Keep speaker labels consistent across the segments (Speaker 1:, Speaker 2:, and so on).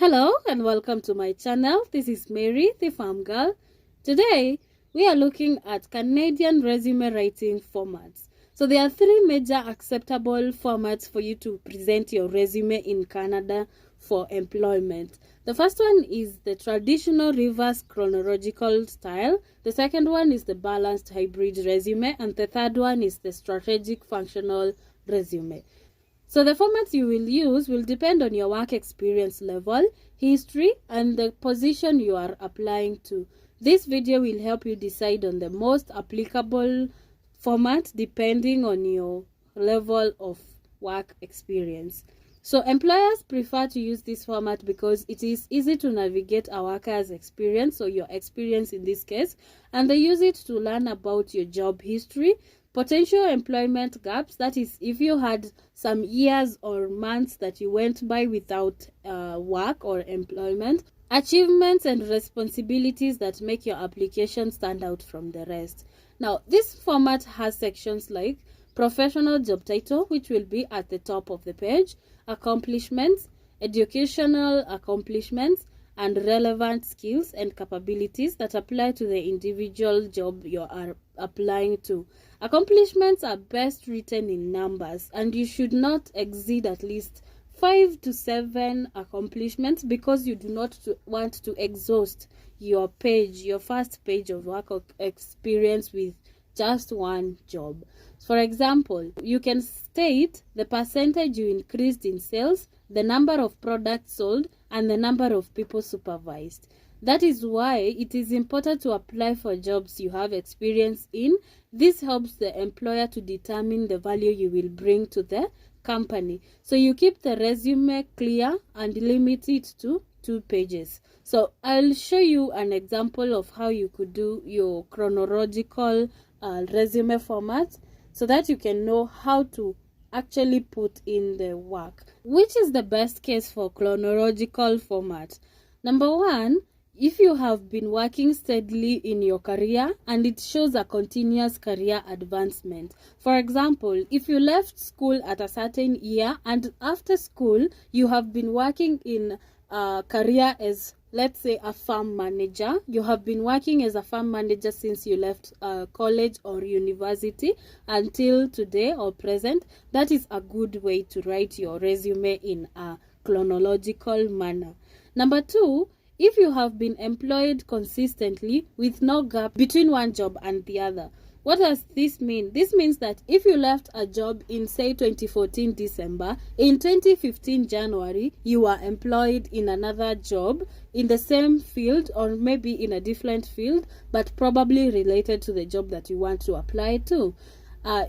Speaker 1: Hello and welcome to my channel. This is Mary, the farm girl. Today, we are looking at Canadian resume writing formats. So there are three major acceptable formats for you to present your resume in Canada for employment. The first one is the traditional reverse chronological style. The second one is the balanced hybrid resume. And the third one is the strategic functional resume. So the formats you will use will depend on your work experience level, history, and the position you are applying to. This video will help you decide on the most applicable format depending on your level of work experience. So employers prefer to use this format because it is easy to navigate a worker's experience, or your experience in this case, and they use it to learn about your job history, potential employment gaps, that is if you had some years or months that you went by without work or employment, achievements and responsibilities that make your application stand out from the rest. Now, this format has sections like professional job title, which will be at the top of the page, accomplishments, educational accomplishments, and relevant skills and capabilities that apply to the individual job you are applying to. Accomplishments are best written in numbers, and you should not exceed at least 5 to 7 accomplishments because you do not want to exhaust your first page of work experience with just one job. For example, you can state the percentage you increased in sales, the number of products sold, and the number of people supervised. That is why it is important to apply for jobs you have experience in. This helps the employer to determine the value you will bring to the company. So you keep the resume clear and limit it to 2 pages. So I'll show you an example of how you could do your chronological resume format so that you can know how to actually put in the work. Which is the best case for chronological format? Number one, if you have been working steadily in your career and it shows a continuous career advancement. For example, if you left school at a certain year and after school you have been working in a career as, let's say, a farm manager. You have been working as a farm manager since you left college or university until today or present. That is a good way to write your resume in a chronological manner. Number two, if you have been employed consistently with no gap between one job and the other. What does this mean? This means that if you left a job in, say, 2014 December, in 2015 January, you were employed in another job in the same field or maybe in a different field, but probably related to the job that you want to apply to.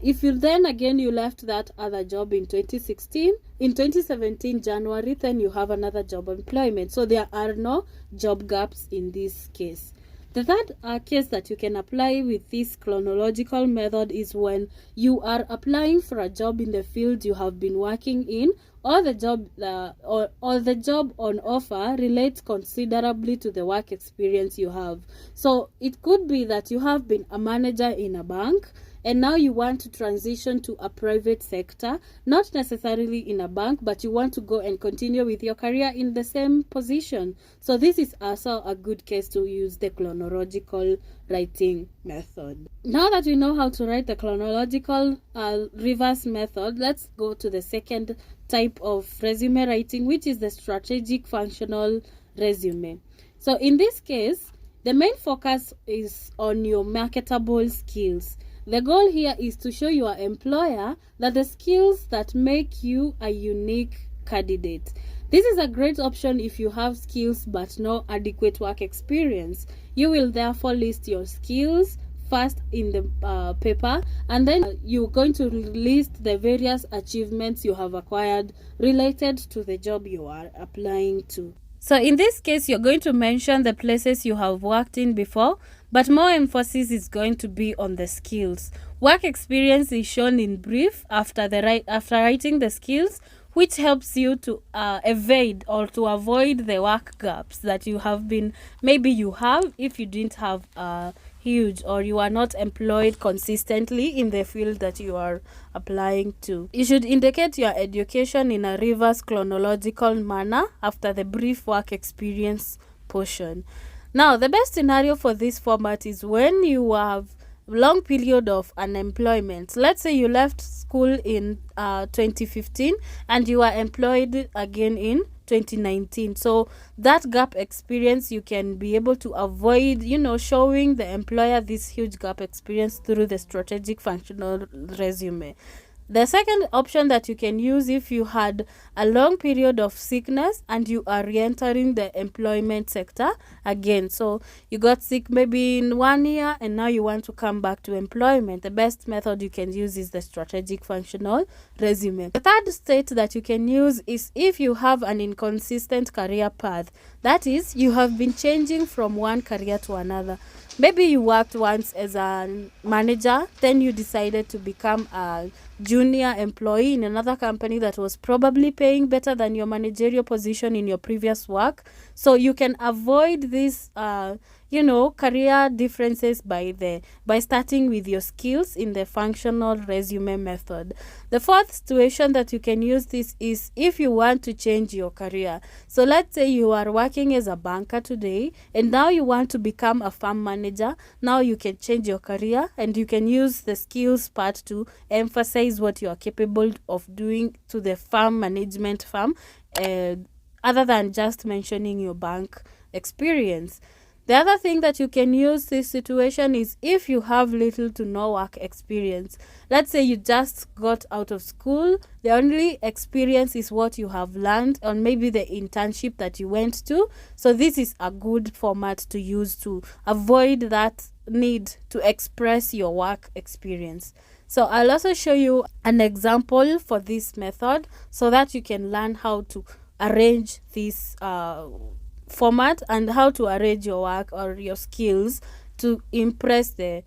Speaker 1: If you then again you left that other job in 2016, in 2017 January, then you have another job employment. So there are no job gaps in this case. The third case that you can apply with this chronological method is when you are applying for a job in the field you have been working in, or the job or the job on offer relates considerably to the work experience you have. So it could be that you have been a manager in a bank and now you want to transition to a private sector, not necessarily in a bank, but you want to go and continue with your career in the same position. So this is also a good case to use the chronological writing method. Now that we know how to write the chronological reverse method, let's go to the second type of resume writing, which is the strategic functional resume. So in this case, the main focus is on your marketable skills. The goal here is to show your employer that the skills that make you a unique candidate. This is a great option if you have skills but no adequate work experience. You will therefore list your skills first in the paper, and then you're going to list the various achievements you have acquired related to the job you are applying to. So in this case, you're going to mention the places you have worked in before, but more emphasis is going to be on the skills. Work experience is shown in brief after writing the skills, which helps you to evade or to avoid the work gaps that you have been, maybe you have if you didn't have huge, or you are not employed consistently in the field that you are applying to. You should indicate your education in a reverse chronological manner after the brief work experience portion. Now, the best scenario for this format is when you have long period of unemployment. Let's say you left school in 2015 and you are employed again in 2019. So that gap experience, you can be able to avoid, showing the employer this huge gap experience through the strategic functional resume. The second option that you can use, if you had a long period of sickness and you are re-entering the employment sector again, so you got sick maybe in 1 year and now you want to come back to employment, the best method you can use is the strategic functional resume. The third state that you can use is if you have an inconsistent career path. That is, you have been changing from one career to another. Maybe you worked once as a manager, then you decided to become a junior employee in another company that was probably paying better than your managerial position in your previous work. So you can avoid this career differences by starting with your skills in the functional resume method. The fourth situation that you can use this is if you want to change your career. So let's say you are working as a banker today and now you want to become a farm manager. Now you can change your career and you can use the skills part to emphasize what you are capable of doing to the farm management firm, other than just mentioning your bank experience. The other thing that you can use this situation is if you have little to no work experience. Let's say you just got out of school, the only experience is what you have learned on maybe the internship that you went to. So this is a good format to use to avoid that need to express your work experience. So I'll also show you an example for this method so that you can learn how to arrange this format and how to arrange your work or your skills to impress the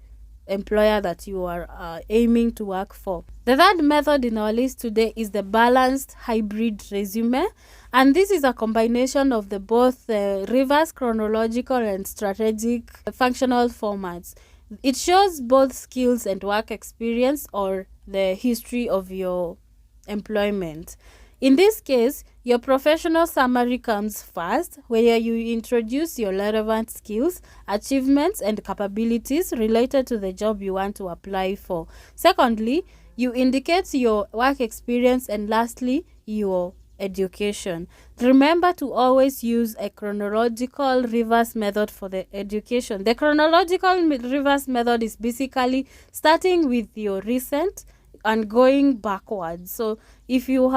Speaker 1: employer that you are aiming to work for. The third method in our list today is the balanced hybrid resume, and this is a combination of the both reverse chronological and strategic functional formats. It shows both skills and work experience or the history of your employment. In this case, your professional summary comes first, where you introduce your relevant skills, achievements, and capabilities related to the job you want to apply for. Secondly, you indicate your work experience, and lastly, your education. Remember to always use a chronological reverse method for the education. The chronological reverse method is basically starting with your recent and going backwards. So if you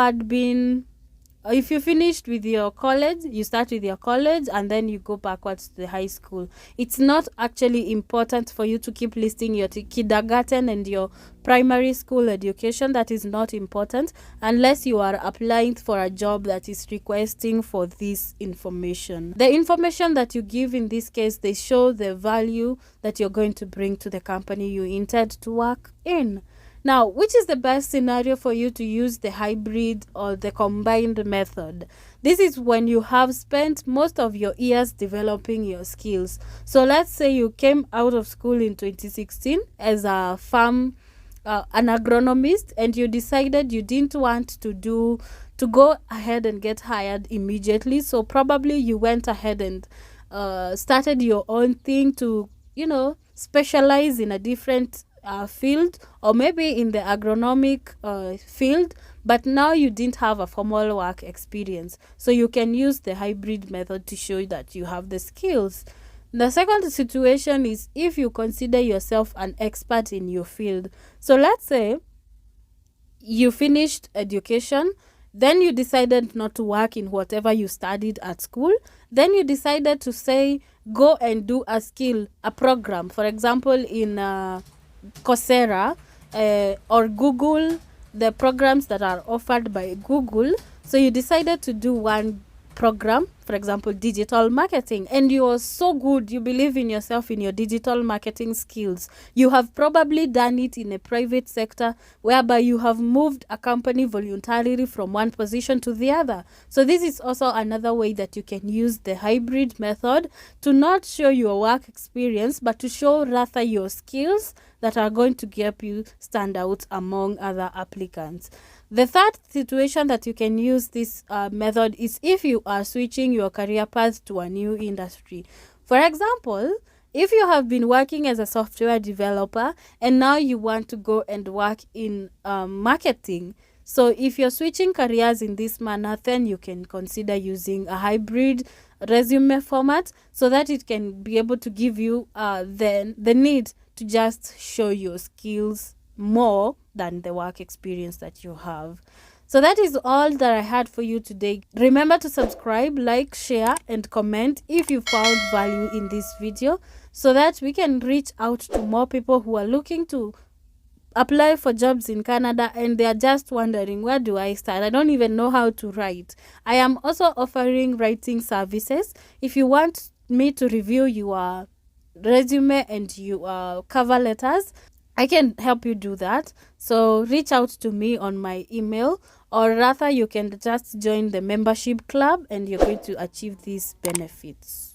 Speaker 1: finished with your college, you start with your college and then you go backwards to the high school. It's not actually important for you to keep listing your kindergarten and your primary school education. That is not important unless you are applying for a job that is requesting for this information. The information that you give in this case, they show the value that you're going to bring to the company you intend to work in. Now, which is the best scenario for you to use the hybrid or the combined method? This is when you have spent most of your years developing your skills. So let's say you came out of school in 2016 as a farm, an agronomist, and you decided you didn't want to go ahead and get hired immediately. So probably you went ahead and started your own thing to, specialize in a different field, or maybe in the agronomic field, but now you didn't have a formal work experience. So you can use the hybrid method to show that you have the skills. The second situation is if you consider yourself an expert in your field. So let's say you finished education, then you decided not to work in whatever you studied at school. Then you decided to say, go and do a program, for example, in Coursera or Google, the programs that are offered by Google. So you decided to do one program, for example, digital marketing, and you are so good, you believe in yourself, in your digital marketing skills. You have probably done it in a private sector whereby you have moved a company voluntarily from one position to the other. So this is also another way that you can use the hybrid method to not show your work experience, but to show rather your skills that are going to help you stand out among other applicants. The third situation that you can use this method is if you are switching your career path to a new industry. For example, if you have been working as a software developer and now you want to go and work in marketing, so if you're switching careers in this manner, then you can consider using a hybrid resume format so that it can be able to give you the need to just show your skills more than the work experience that you have. So that is all that I had for you today. Remember to subscribe, like, share, and comment if you found value in this video so that we can reach out to more people who are looking to apply for jobs in Canada and they are just wondering, where do I start? I don't even know how to write. I am also offering writing services. If you want me to review your resume and your cover letters, I can help you do that. So reach out to me on my email, or rather you can just join the membership club and you're going to achieve these benefits.